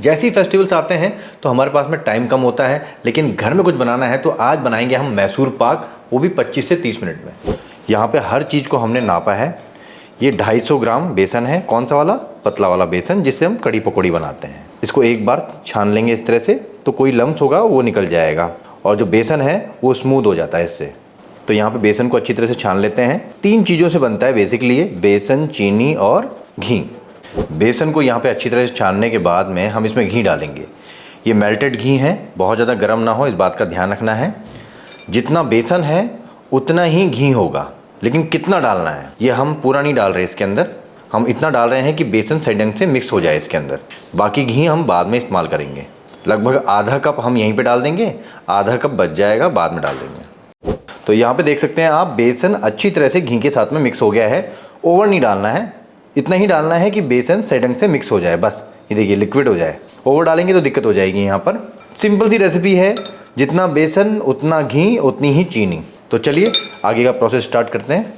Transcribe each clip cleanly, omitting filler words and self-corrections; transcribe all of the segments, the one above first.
जैसे ही फेस्टिवल्स आते हैं तो हमारे पास में टाइम कम होता है, लेकिन घर में कुछ बनाना है तो आज बनाएंगे हम मैसूर पाक, वो भी 25 से 30 मिनट में। यहाँ पे हर चीज़ को हमने नापा है। ये 250 ग्राम बेसन है, कौन सा वाला? पतला वाला बेसन, जिससे हम कड़ी पकौड़ी बनाते हैं। इसको एक बार छान लेंगे इस तरह से, तो कोई लम्स होगा वो निकल जाएगा और जो बेसन है वो स्मूथ हो जाता है इससे। तो यहाँ पे बेसन को अच्छी तरह से छान लेते हैं। 3 चीज़ों से बनता है बेसिकली ये, बेसन, चीनी और घी। बेसन को यहाँ पे अच्छी तरह से छानने के बाद में हम इसमें घी डालेंगे। ये मेल्टेड घी है, बहुत ज़्यादा गर्म ना हो, इस बात का ध्यान रखना है। जितना बेसन है उतना ही घी होगा, लेकिन कितना डालना है ये हम पूरा नहीं डाल रहे इसके अंदर। हम इतना डाल रहे हैं कि बेसन सही ढंग से मिक्स हो जाए इसके अंदर। बाकी घी हम बाद में इस्तेमाल करेंगे। लगभग आधा कप हम यहीं पे डाल देंगे, आधा कप बच जाएगा बाद में डाल देंगे। तो यहाँ पे देख सकते हैं आप, बेसन अच्छी तरह से घी के साथ में मिक्स हो गया है। ओवर नहीं डालना है, इतना ही डालना है कि बेसन सही ढंग से मिक्स हो जाए, बस ये देखिए लिक्विड हो जाए। ओवर डालेंगे तो दिक्कत हो जाएगी। यहाँ पर सिंपल सी रेसिपी है, जितना बेसन उतना घी उतनी ही चीनी। तो चलिए आगे का प्रोसेस स्टार्ट करते हैं।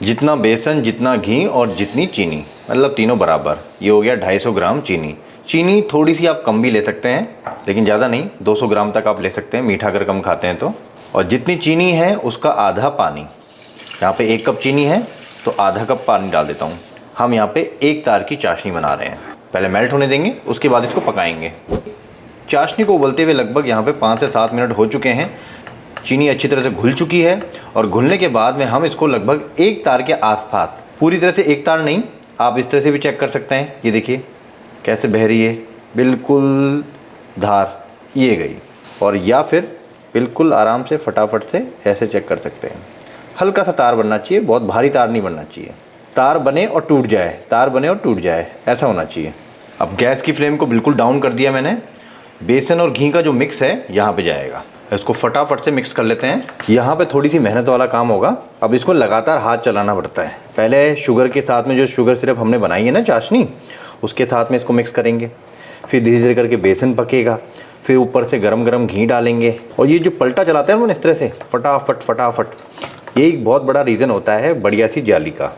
जितना बेसन, जितना घी और जितनी चीनी, मतलब तीनों बराबर। ये हो गया 250 ग्राम चीनी। चीनी थोड़ी सी आप कम भी ले सकते हैं, लेकिन ज़्यादा नहीं, 200 ग्राम तक आप ले सकते हैं मीठा अगर कम खाते हैं तो। और जितनी चीनी है उसका आधा पानी। यहाँ पे 1 कप चीनी है तो आधा कप पानी डाल देता हूँ। हम यहाँ पे 1 तार की चाशनी बना रहे हैं। पहले मेल्ट होने देंगे, उसके बाद इसको पकाएंगे। चाशनी को उबलते हुए लगभग यहाँ पे 5 से 7 मिनट हो चुके हैं। चीनी अच्छी तरह से घुल चुकी है और घुलने के बाद में हम इसको लगभग 1 तार के आसपास, पूरी तरह से 1 तार नहीं, आप इस तरह से भी चेक कर सकते हैं। ये देखिए कैसे बह रही है, बिल्कुल धार ये गई। और या फिर बिल्कुल आराम से फटाफट से ऐसे चेक कर सकते हैं। हल्का सा तार बनना चाहिए, बहुत भारी तार नहीं बनना चाहिए। तार बने और टूट जाए, तार बने और टूट जाए, ऐसा होना चाहिए। अब गैस की फ्लेम को बिल्कुल डाउन कर दिया मैंने। बेसन और घी का जो मिक्स है यहाँ पे जाएगा, इसको फटाफट से मिक्स कर लेते हैं। यहाँ पे थोड़ी सी मेहनत वाला काम होगा। अब इसको लगातार हाथ चलाना पड़ता है। पहले शुगर के साथ में जो शुगर सिरप हमने बनाई है ना चाशनी, उसके साथ में इसको मिक्स करेंगे। फिर धीरे धीरे करके बेसन पकेगा, फिर ऊपर से गरम गरम घी डालेंगे। और ये जो पलटा चलाते हैं ना इस तरह से फटाफट फटाफट, ये एक बहुत बड़ा रीज़न होता है बढ़िया सी जाली का।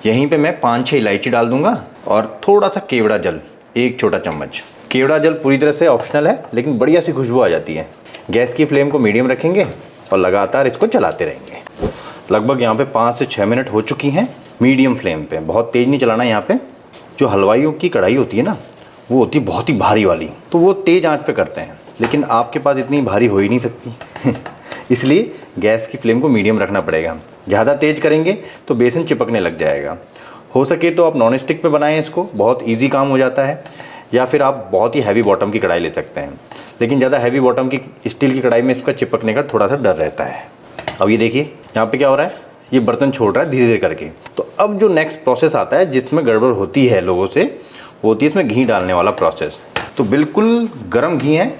यहीं पे मैं 5-6 इलायची डाल दूंगा और थोड़ा सा केवड़ा जल, 1 छोटा चम्मच। केवड़ा जल पूरी तरह से ऑप्शनल है, लेकिन बढ़िया सी खुशबू आ जाती है। गैस की फ्लेम को मीडियम रखेंगे और लगातार इसको चलाते रहेंगे। लगभग यहाँ पे 5 से 6 मिनट हो चुकी हैं मीडियम फ्लेम पे। बहुत तेज़ नहीं चलाना। यहाँ पे जो हलवाइयों की कढ़ाई होती है ना, वो होती है बहुत ही भारी वाली, तो वो तेज़ आंच पे करते हैं, लेकिन आपके पास इतनी भारी हो ही नहीं सकती इसलिए गैस की फ्लेम को मीडियम रखना पड़ेगा। ज़्यादा तेज़ करेंगे तो बेसन चिपकने लग जाएगा। हो सके तो आप नॉन स्टिक पे बनाएं इसको, बहुत ईजी काम हो जाता है। या फिर आप बहुत ही हैवी बॉटम की कढ़ाई ले सकते हैं, लेकिन ज़्यादा हैवी बॉटम की स्टील की कढ़ाई में इसका चिपकने का थोड़ा सा डर रहता है। अब ये देखिए यहाँ पे क्या हो रहा है, ये बर्तन छोड़ रहा है धीरे धीरे करके। तो अब जो नेक्स्ट प्रोसेस आता है जिसमें गड़बड़ होती है लोगों से, वो होती है इसमें घी डालने वाला प्रोसेस। तो बिल्कुल गर्म घी है,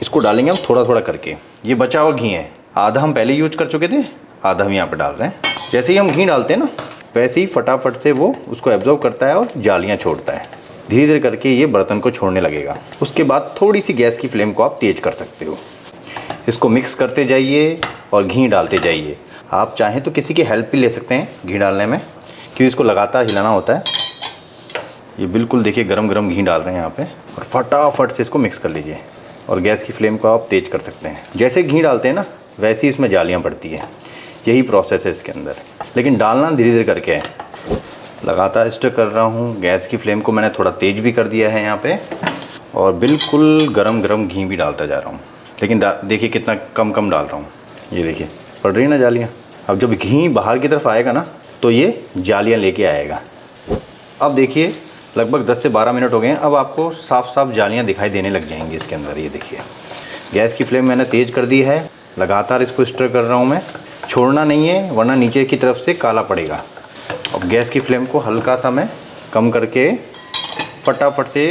इसको डालेंगे हम थोड़ा थोड़ा करके। ये बचा हुआ घी है, आधा हम पहले यूज कर चुके थे, आधा हम यहाँ पे डाल रहे हैं। जैसे ही हम घी डालते हैं ना, वैसे ही फटाफट से वो उसको एब्जॉर्व करता है और जालियाँ छोड़ता है। धीरे धीरे करके ये बर्तन को छोड़ने लगेगा। उसके बाद थोड़ी सी गैस की फ्लेम को आप तेज़ कर सकते हो। इसको मिक्स करते जाइए और घी डालते जाइए। आप चाहें तो किसी की हेल्प भी ले सकते हैं घी डालने में, क्योंकि इसको लगातार हिलाना होता है। ये बिल्कुल देखिए गरम गरम घी डाल रहे हैं यहाँ पे, और फटाफट से इसको मिक्स कर लीजिए। और गैस की फ्लेम को आप तेज़ कर सकते हैं। जैसे घी डालते हैं ना, वैसे ही इसमें जालियाँ पड़ती है। यही प्रोसेस है इसके अंदर, लेकिन डालना धीरे धीरे करके है। लगातार स्टर कर रहा हूँ। गैस की फ्लेम को मैंने थोड़ा तेज़ भी कर दिया है यहाँ पे, और बिल्कुल गरम गरम घी भी डालता जा रहा हूँ। लेकिन देखिए कितना कम कम डाल रहा हूँ। ये देखिए पड़ रही है ना जालियाँ। अब जब घी बाहर की तरफ आएगा ना, तो ये जालियाँ लेके आएगा। अब देखिए लगभग 10 से 12 मिनट हो गए हैं। अब आपको साफ साफ जालियाँ दिखाई देने लग जाएंगी इसके अंदर। ये देखिए गैस की फ्लेम मैंने तेज़ कर दी है। लगातार इसको स्टर कर रहा हूँ मैं, छोड़ना नहीं है वरना नीचे की तरफ से काला पड़ेगा। अब गैस की फ्लेम को हल्का सा मैं कम करके फटाफट से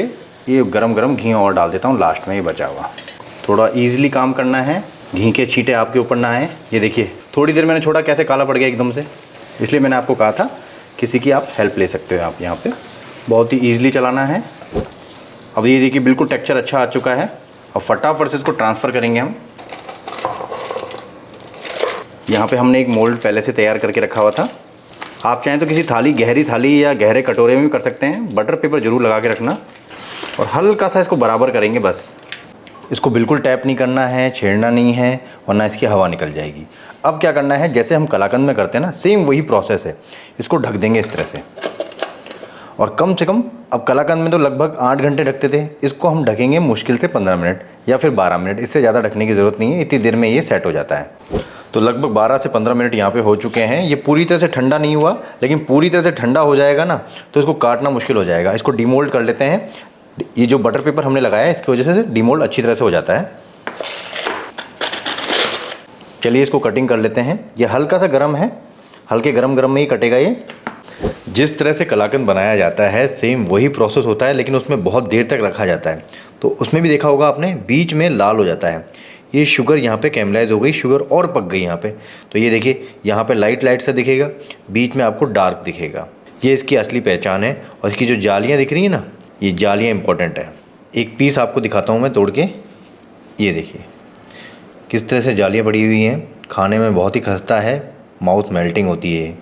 ये गरम गरम घी और डाल देता हूँ लास्ट में। ये बचा हुआ थोड़ा ईजिली काम करना है, घी के छींटे आपके ऊपर ना आए। ये देखिए थोड़ी देर मैंने छोड़ा, कैसे काला पड़ गया एकदम से। इसलिए मैंने आपको कहा था किसी की आप हेल्प ले सकते हो। आप यहाँ पे बहुत ही ईजिली चलाना है। अब ये देखिए बिल्कुल टेक्सचर अच्छा आ चुका है। अब फटाफट से इसको ट्रांसफ़र करेंगे हम। यहाँ पे हमने एक मोल्ड पहले से तैयार करके रखा हुआ था। आप चाहें तो किसी थाली, गहरी थाली या गहरे कटोरे में भी कर सकते हैं। बटर पेपर ज़रूर लगा के रखना। और हल्का सा इसको बराबर करेंगे बस। इसको बिल्कुल टैप नहीं करना है, छेड़ना नहीं है, वरना इसकी हवा निकल जाएगी। अब क्या करना है, जैसे हम कलाकंद में करते हैं ना, सेम वही प्रोसेस है। इसको ढक देंगे इस तरह से, और कम से कम, अब कलाकंद में तो लगभग 8 घंटे ढकते थे, इसको हम ढकेंगे मुश्किल से 15 मिनट या फिर 12 मिनट। इससे ज़्यादा ढकने की ज़रूरत नहीं है, इतनी देर में ये सेट हो जाता है। तो लगभग 12 से 15 मिनट यहाँ पे हो चुके हैं। ये पूरी तरह से ठंडा नहीं हुआ, लेकिन पूरी तरह से ठंडा हो जाएगा ना तो इसको काटना मुश्किल हो जाएगा। इसको डीमोल्ड कर लेते हैं। ये जो बटर पेपर हमने लगाया है, इसकी वजह से डीमोल्ड अच्छी तरह से हो जाता है। चलिए इसको कटिंग कर लेते हैं। ये हल्का सा गर्म है, हल्के गरम गरम में ही कटेगा ये। जिस तरह से कलाकंद बनाया जाता है सेम वही प्रोसेस होता है, लेकिन उसमें बहुत देर तक रखा जाता है। तो उसमें भी देखा होगा आपने, बीच में लाल हो जाता है। ये शुगर यहाँ पे कैमलाइज हो गई, शुगर और पक गई यहाँ पे। तो ये देखिए, यहाँ पे लाइट लाइट सा दिखेगा, बीच में आपको डार्क दिखेगा। ये इसकी असली पहचान है। और इसकी जो जालियाँ दिख रही हैं ना, ये जालियाँ इंपॉर्टेंट है। एक पीस आपको दिखाता हूँ मैं तोड़ के। ये देखिए किस तरह से जालियाँ पड़ी हुई हैं। खाने में बहुत ही खस्ता है, माउथ मेल्टिंग होती है।